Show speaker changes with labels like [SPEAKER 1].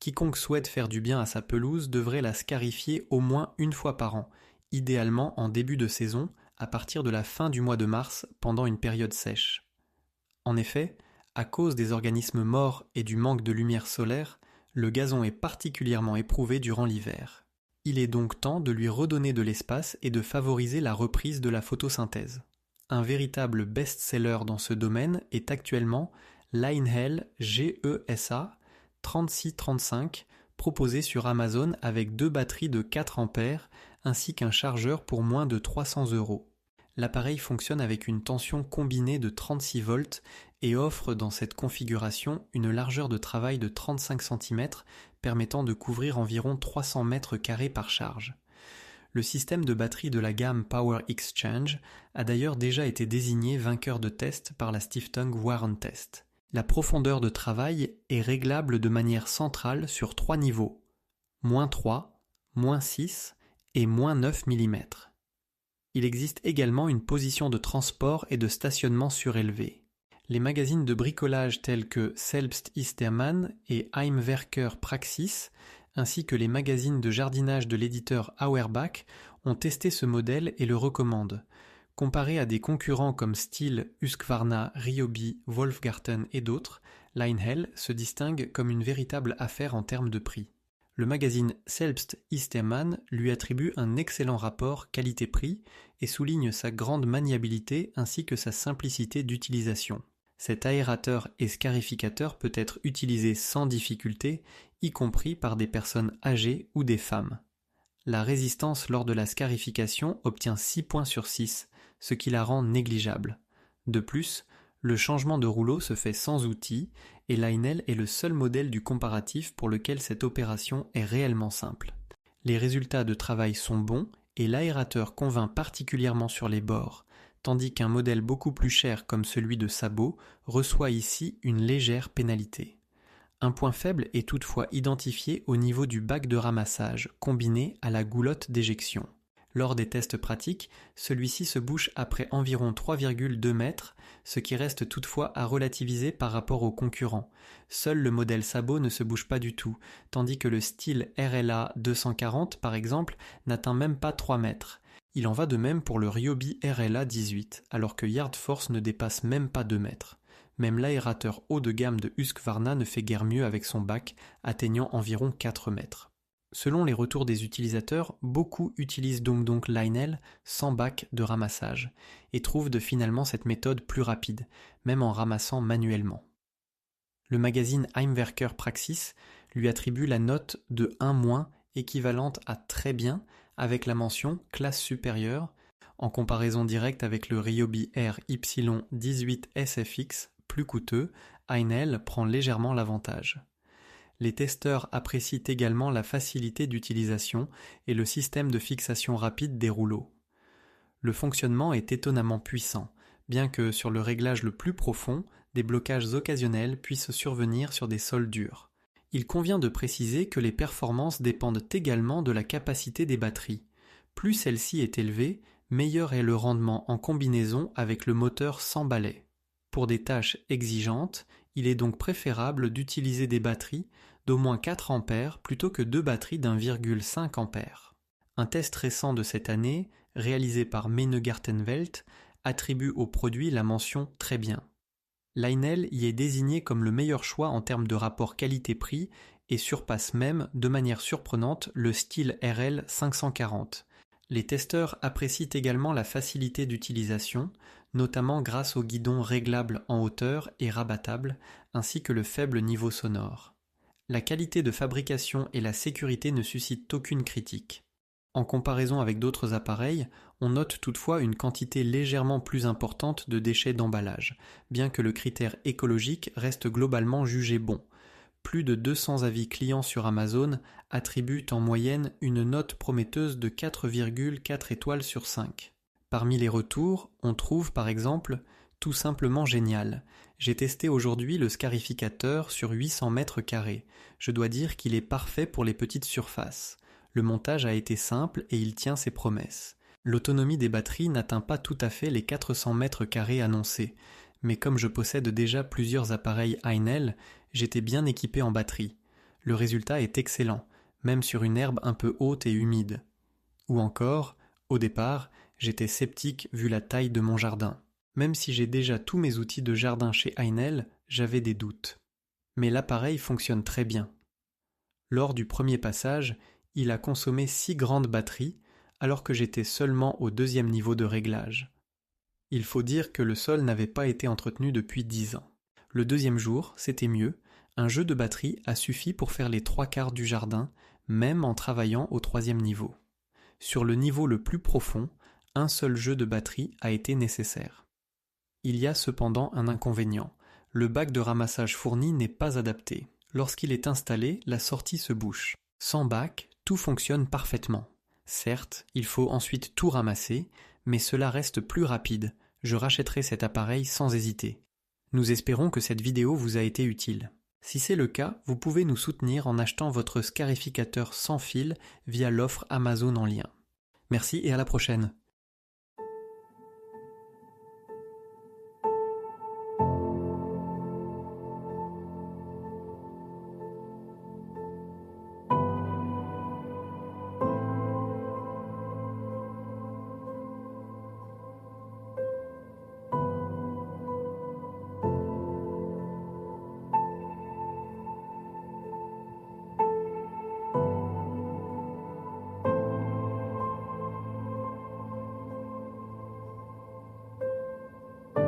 [SPEAKER 1] Quiconque souhaite faire du bien à sa pelouse devrait la scarifier au moins une fois par an, idéalement en début de saison, à partir de la fin du mois de mars, pendant une période sèche. En effet, à cause des organismes morts et du manque de lumière solaire, le gazon est particulièrement éprouvé durant l'hiver. Il est donc temps de lui redonner de l'espace et de favoriser la reprise de la photosynthèse. Un véritable best-seller dans ce domaine est actuellement l'Einhell GESA 3635, proposé sur Amazon avec 2 batteries de 4 ampères ainsi qu'un chargeur pour moins de 300 €. L'appareil fonctionne avec une tension combinée de 36 volts et offre dans cette configuration une largeur de travail de 35 cm permettant de couvrir environ 300 mètres carrés par charge. Le système de batterie de la gamme Power Exchange a d'ailleurs déjà été désigné vainqueur de test par la Stiftung Warentest. La profondeur de travail est réglable de manière centrale sur 3 niveaux, -3, -6 et -9 mm. Il existe également une position de transport et de stationnement surélevé. Les magazines de bricolage tels que Selbst-Eastermann et Heimwerker Praxis, ainsi que les magazines de jardinage de l'éditeur Auerbach, ont testé ce modèle et le recommandent. Comparé à des concurrents comme Stihl, Husqvarna, Ryobi, Wolfgarten et d'autres, l'Einhell se distingue comme une véritable affaire en termes de prix. Le magazine Selbst-Eastermann lui attribue un excellent rapport qualité-prix et souligne sa grande maniabilité ainsi que sa simplicité d'utilisation. Cet aérateur et scarificateur peut être utilisé sans difficulté, y compris par des personnes âgées ou des femmes. La résistance lors de la scarification obtient 6 points sur 6, ce qui la rend négligeable. De plus, le changement de rouleau se fait sans outil et l'Einhell est le seul modèle du comparatif pour lequel cette opération est réellement simple. Les résultats de travail sont bons et l'aérateur convainc particulièrement sur les bords, tandis qu'un modèle beaucoup plus cher comme celui de Sabot reçoit ici une légère pénalité. Un point faible est toutefois identifié au niveau du bac de ramassage combiné à la goulotte d'éjection. Lors des tests pratiques, celui-ci se bouche après environ 3,2 mètres, ce qui reste toutefois à relativiser par rapport aux concurrents. Seul le modèle Sabot ne se bouge pas du tout, tandis que le Stihl RLA 240 par exemple n'atteint même pas 3 mètres. Il en va de même pour le Ryobi RLA 18, alors que Yard Force ne dépasse même pas 2 mètres. Même l'aérateur haut de gamme de Husqvarna ne fait guère mieux avec son bac, atteignant environ 4 mètres. Selon les retours des utilisateurs, beaucoup utilisent donc l'Einhell sans bac de ramassage et trouvent finalement cette méthode plus rapide, même en ramassant manuellement. Le magazine Heimwerker Praxis lui attribue la note de 1-, équivalente à très bien, avec la mention classe supérieure, en comparaison directe avec le Ryobi R Y18 SFX, plus coûteux, Einhell prend légèrement l'avantage. Les testeurs apprécient également la facilité d'utilisation et le système de fixation rapide des rouleaux. Le fonctionnement est étonnamment puissant, bien que sur le réglage le plus profond, des blocages occasionnels puissent survenir sur des sols durs. Il convient de préciser que les performances dépendent également de la capacité des batteries. Plus celle-ci est élevée, meilleur est le rendement en combinaison avec le moteur sans balai. Pour des tâches exigeantes, il est donc préférable d'utiliser des batteries d'au moins 4 ampères plutôt que 2 batteries d'1,5 ampères. Un test récent de cette année, réalisé par Meine-Gartenwelt, attribue au produit la mention « Très bien ». L'Einhell y est désigné comme le meilleur choix en termes de rapport qualité-prix et surpasse même, de manière surprenante, le Stihl RL 540. Les testeurs apprécient également la facilité d'utilisation, notamment grâce au guidon réglable en hauteur et rabattable, ainsi que le faible niveau sonore. La qualité de fabrication et la sécurité ne suscitent aucune critique. En comparaison avec d'autres appareils, on note toutefois une quantité légèrement plus importante de déchets d'emballage, bien que le critère écologique reste globalement jugé bon. Plus de 200 avis clients sur Amazon attribuent en moyenne une note prometteuse de 4,4 étoiles sur 5. Parmi les retours, on trouve par exemple « Tout simplement génial ». J'ai testé aujourd'hui le scarificateur sur 800 mètres carrés. Je dois dire qu'il est parfait pour les petites surfaces. Le montage a été simple et il tient ses promesses. L'autonomie des batteries n'atteint pas tout à fait les 400 mètres carrés annoncés, mais comme je possède déjà plusieurs appareils Einhell, j'étais bien équipé en batterie. Le résultat est excellent, même sur une herbe un peu haute et humide. Ou encore, au départ, j'étais sceptique vu la taille de mon jardin. Même si j'ai déjà tous mes outils de jardin chez Heinel, j'avais des doutes. Mais l'appareil fonctionne très bien. Lors du premier passage, il a consommé 6 grandes batteries, alors que j'étais seulement au 2e niveau de réglage. Il faut dire que le sol n'avait pas été entretenu depuis 10 ans. Le 2e jour, c'était mieux. Un jeu de batterie a suffi pour faire les 3/4 du jardin, même en travaillant au 3e niveau. Sur le niveau le plus profond, un seul jeu de batterie a été nécessaire. Il y a cependant un inconvénient. Le bac de ramassage fourni n'est pas adapté. Lorsqu'il est installé, la sortie se bouche. Sans bac, tout fonctionne parfaitement. Certes, il faut ensuite tout ramasser, mais cela reste plus rapide. Je rachèterai cet appareil sans hésiter. Nous espérons que cette vidéo vous a été utile. Si c'est le cas, vous pouvez nous soutenir en achetant votre scarificateur sans fil via l'offre Amazon en lien. Merci et à la prochaine.